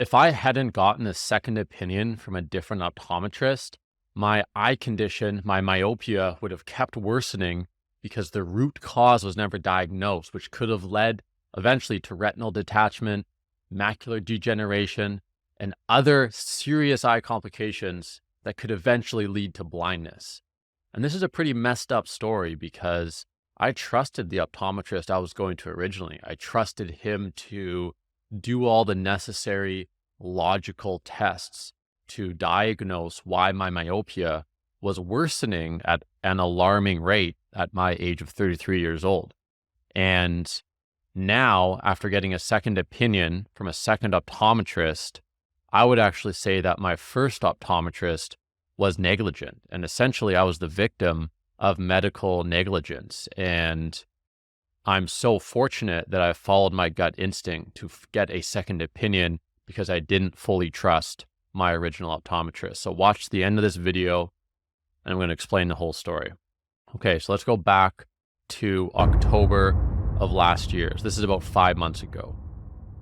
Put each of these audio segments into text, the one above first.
if I hadn't gotten a second opinion from a different optometrist, my eye condition, my myopia would have kept worsening because the root cause was never diagnosed, which could have led eventually to retinal detachment, macular degeneration, and other serious eye complications that could eventually lead to blindness. And this is a pretty messed up story because I trusted the optometrist I was going to originally. I trusted him to do all the necessary logical tests to diagnose why my myopia was worsening at an alarming rate at my age of 33 years old. And now, after getting a second opinion from a second optometrist, I would actually say that my first optometrist was negligent. And essentially, I was the victim of medical negligence. And I'm so fortunate that I followed my gut instinct to get a second opinion because I didn't fully trust my original optometrist. So watch the end of this video and I'm going to explain the whole story. Okay, so let's go back to October of last year. So this is about 5 months ago.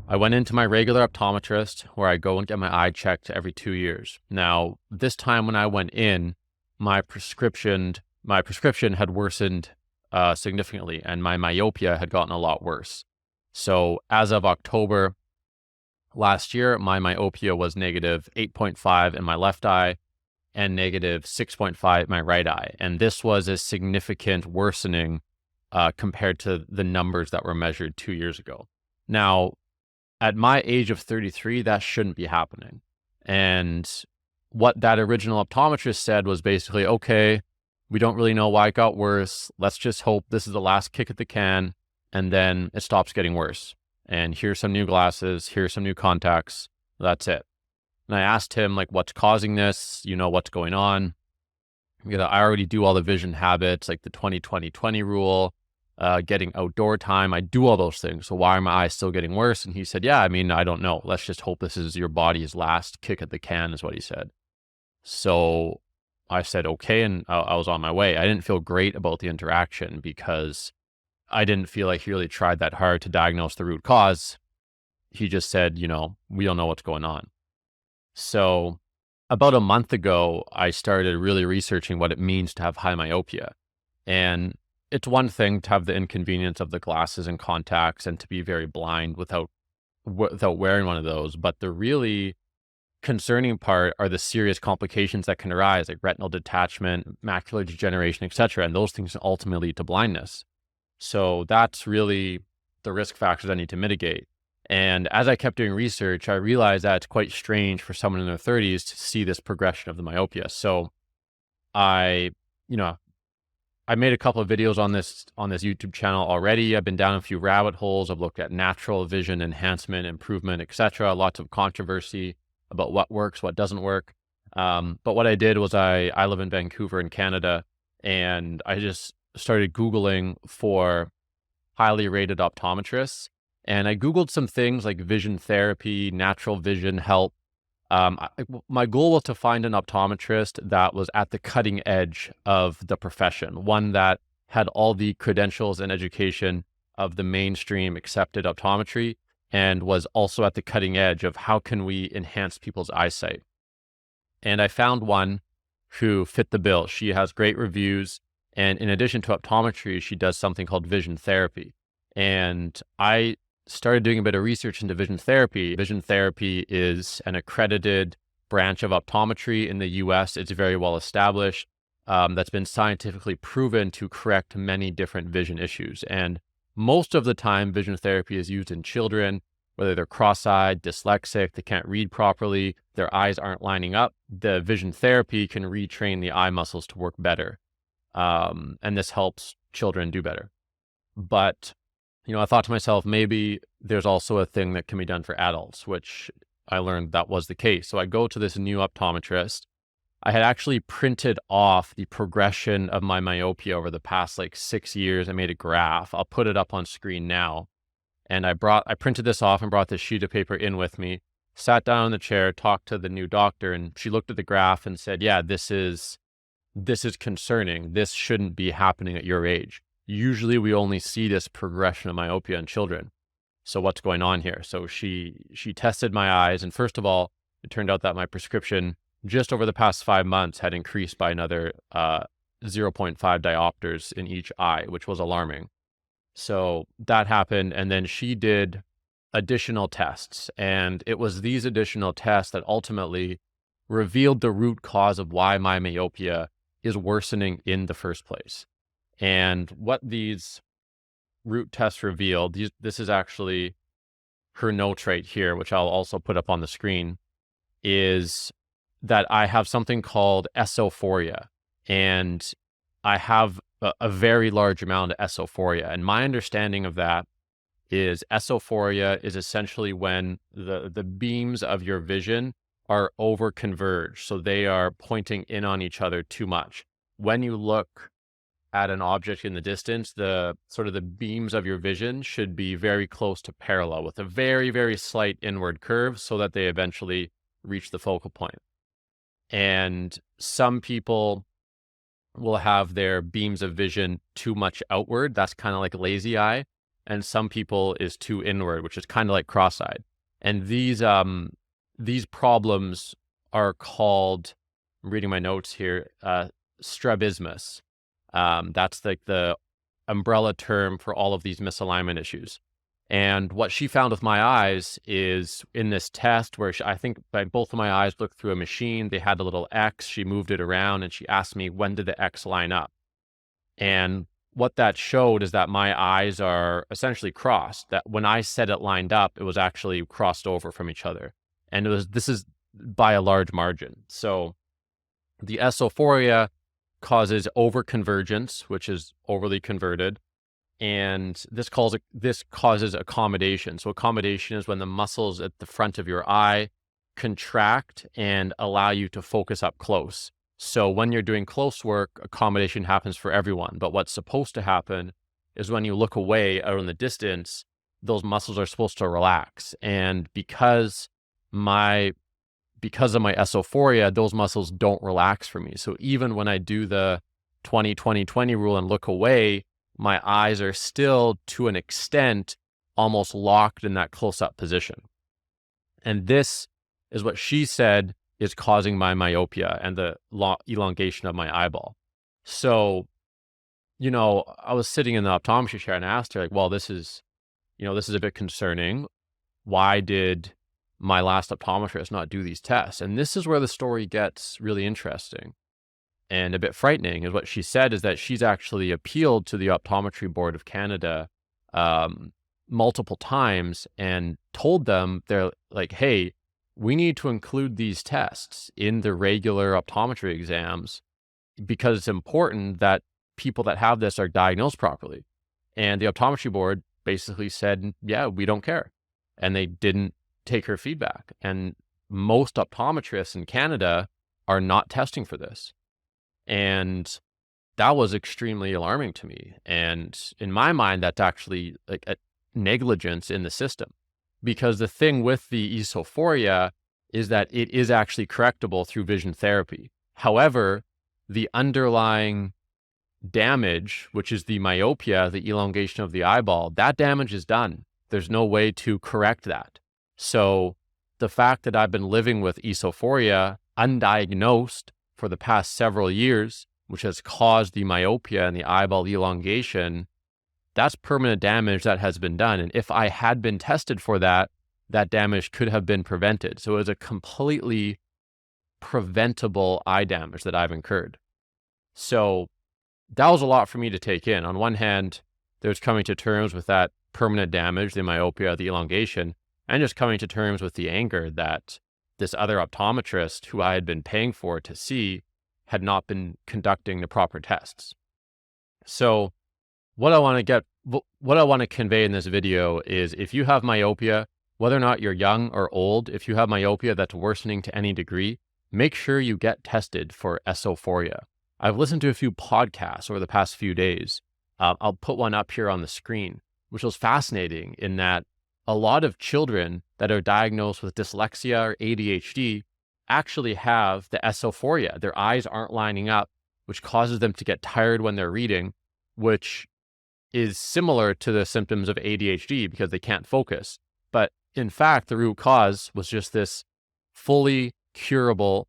I went into my regular optometrist where I go and get my eye checked every 2 years. Now, this time when I went in, my prescription had worsened significantly and my myopia had gotten a lot worse. So as of October last year, my myopia was negative 8.5 in my left eye and negative 6.5 in my right eye. And this was a significant worsening compared to the numbers that were measured 2 years ago. Now, at my age of 33, that shouldn't be happening. And what that original optometrist said was basically, okay, we don't really know why it got worse. Let's just hope this is the last kick at the can and then it stops getting worse. And here's some new glasses, here's some new contacts. That's it. And I asked him, like, what's causing this? You know, what's going on? Because I already do all the vision habits, like the 20-20-20 rule, getting outdoor time. I do all those things. So why are my eyes still getting worse? And he said, yeah, I mean, I don't know. Let's just hope this is your body's last kick at the can is what he said. So I said, okay. And I was on my way. I didn't feel great about the interaction because I didn't feel like he really tried that hard to diagnose the root cause. He just said, you know, we don't know what's going on. So about a month ago, I started really researching what it means to have high myopia. And it's one thing to have the inconvenience of the glasses and contacts and to be very blind without wearing one of those. But the really concerning part are the serious complications that can arise, like retinal detachment, macular degeneration, etc. And those things ultimately lead to blindness. So that's really the risk factors I need to mitigate. And as I kept doing research, I realized that it's quite strange for someone in their 30s to see this progression of the myopia. So I made a couple of videos on this YouTube channel already. I've been down a few rabbit holes. I've looked at natural vision enhancement, improvement, etc. Lots of controversy about what works, what doesn't work. But what I did was I live in Vancouver in Canada, and I just started Googling for highly rated optometrists. And I Googled some things like vision therapy, natural vision help. My goal was to find an optometrist that was at the cutting edge of the profession, one that had all the credentials and education of the mainstream accepted optometry and was also at the cutting edge of how can we enhance people's eyesight. And I found one who fit the bill. She has great reviews. And in addition to optometry, she does something called vision therapy. And I started doing a bit of research into vision therapy. Vision therapy is an accredited branch of optometry in the US. It's very well established. That's been scientifically proven to correct many different vision issues. And most of the time, vision therapy is used in children, whether they're cross-eyed, dyslexic, they can't read properly, their eyes aren't lining up. The vision therapy can retrain the eye muscles to work better. And this helps children do better. But I thought to myself, maybe there's also a thing that can be done for adults, which I learned that was the case. So I go to this new optometrist. I had actually printed off the progression of my myopia over the past 6 years. I made a graph. I'll put it up on screen now. And I printed this off and brought this sheet of paper in with me, sat down in the chair, talked to the new doctor, and she looked at the graph and said, yeah, this is concerning. This shouldn't be happening at your age. Usually we only see this progression of myopia in children. So what's going on here? So she tested my eyes, and first of all, it turned out that my prescription just over the past 5 months had increased by another 0.5 diopters in each eye, which was alarming. So that happened, and then she did additional tests, and it was these additional tests that ultimately revealed the root cause of why my myopia is worsening in the first place. And what these root tests revealed, this is actually her notes right here, which I'll also put up on the screen, is that I have something called esophoria, and I have a very large amount of esophoria. And my understanding of that is esophoria is essentially when the beams of your vision are over converged. So they are pointing in on each other too much. When you look at an object in the distance, the sort of the beams of your vision should be very close to parallel with a very, very slight inward curve so that they eventually reach the focal point. And some people will have their beams of vision too much outward. That's kind of like lazy eye. And some people is too inward, which is kind of like cross-eyed. And these problems are called, I'm reading my notes here, strabismus. That's like the umbrella term for all of these misalignment issues. And what she found with my eyes is in this test where I think by both of my eyes looked through a machine, they had a little X, she moved it around and she asked me, when did the X line up? And what that showed is that my eyes are essentially crossed, that when I said it lined up, it was actually crossed over from each other. And this is by a large margin. So the esophoria causes overconvergence, which is overly converted. And this causes accommodation. So accommodation is when the muscles at the front of your eye contract and allow you to focus up close. So when you're doing close work, accommodation happens for everyone. But what's supposed to happen is when you look away out in the distance, those muscles are supposed to relax. And because of my esophoria, those muscles don't relax for me. So even when I do the 20-20-20 rule and look away, my eyes are still, to an extent, almost locked in that close-up position. And this is what she said is causing my myopia and the elongation of my eyeball. So, I was sitting in the optometry chair and I asked her, like, well, this is a bit concerning. Why did my last optometrist not do these tests? And this is where the story gets really interesting and a bit frightening. Is what she said is that she's actually appealed to the Optometry Board of Canada multiple times and told them, they're like, hey, we need to include these tests in the regular optometry exams because it's important that people that have this are diagnosed properly. And the Optometry Board basically said, yeah, we don't care. And they didn't take her feedback. And most optometrists in Canada are not testing for this. And that was extremely alarming to me. And in my mind, that's actually like a negligence in the system, because the thing with the esophoria is that it is actually correctable through vision therapy. However, the underlying damage, which is the myopia, the elongation of the eyeball, that damage is done. There's no way to correct that. So the fact that I've been living with esophoria undiagnosed for the past several years, which has caused the myopia and the eyeball elongation, that's permanent damage that has been done. And if I had been tested for that, that damage could have been prevented. So it was a completely preventable eye damage that I've incurred. So that was a lot for me to take in. On one hand, there's coming to terms with that permanent damage, the myopia, the elongation, and just coming to terms with the anger that this other optometrist who I had been paying for to see had not been conducting the proper tests. So what I want to convey in this video is, if you have myopia, whether or not you're young or old, if you have myopia that's worsening to any degree, make sure you get tested for esophoria. I've listened to a few podcasts over the past few days. I'll put one up here on the screen, which was fascinating in that a lot of children that are diagnosed with dyslexia or ADHD actually have the esophoria. Their eyes aren't lining up, which causes them to get tired when they're reading, which is similar to the symptoms of ADHD because they can't focus. But in fact, the root cause was just this fully curable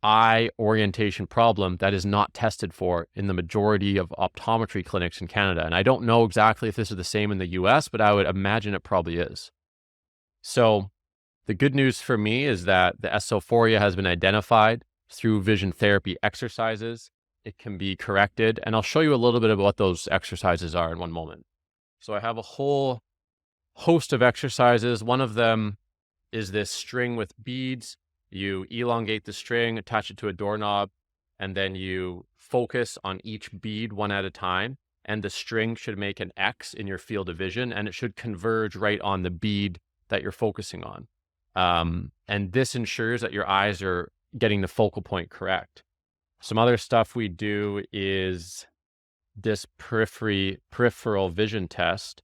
eye orientation problem that is not tested for in the majority of optometry clinics in Canada. And I don't know exactly if this is the same in the US, but I would imagine it probably is. So the good news for me is that the esophoria has been identified through vision therapy exercises. It can be corrected, and I'll show you a little bit of what those exercises are in one moment. So I have a whole host of exercises. One of them is this string with beads. You elongate the string, attach it to a doorknob, and then you focus on each bead one at a time. And the string should make an X in your field of vision, and it should converge right on the bead that you're focusing on. And this ensures that your eyes are getting the focal point correct. Some other stuff we do is this peripheral vision test,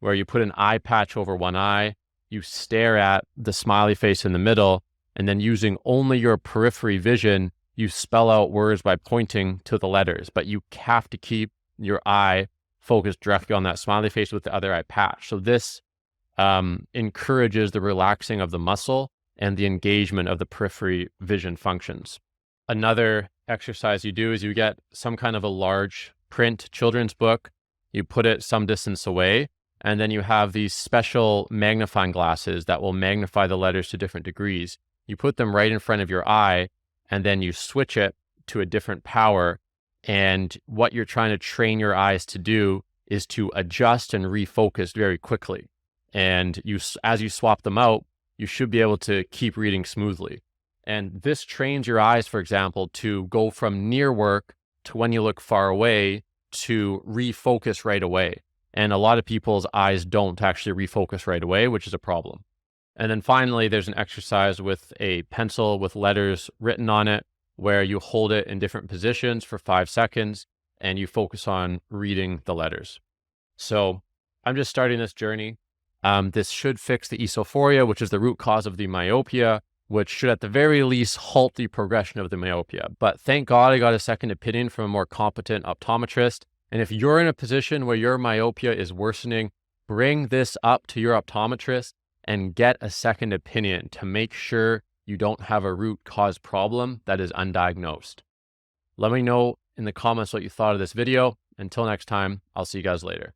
where you put an eye patch over one eye, you stare at the smiley face in the middle, and then using only your periphery vision, you spell out words by pointing to the letters, but you have to keep your eye focused directly on that smiley face with the other eye patch. So this encourages the relaxing of the muscle and the engagement of the periphery vision functions. Another exercise you do is you get some kind of a large print children's book, you put it some distance away, and then you have these special magnifying glasses that will magnify the letters to different degrees. You put them right in front of your eye, and then you switch it to a different power. And what you're trying to train your eyes to do is to adjust and refocus very quickly. And as you swap them out, you should be able to keep reading smoothly. And this trains your eyes, for example, to go from near work to when you look far away to refocus right away. And a lot of people's eyes don't actually refocus right away, which is a problem. And then finally, there's an exercise with a pencil with letters written on it, where you hold it in different positions for 5 seconds and you focus on reading the letters. So I'm just starting this journey. This should fix the esophoria, which is the root cause of the myopia, which should at the very least halt the progression of the myopia. But thank God I got a second opinion from a more competent optometrist. And if you're in a position where your myopia is worsening, bring this up to your optometrist and get a second opinion to make sure you don't have a root cause problem that is undiagnosed. Let me know in the comments what you thought of this video. Until next time, I'll see you guys later.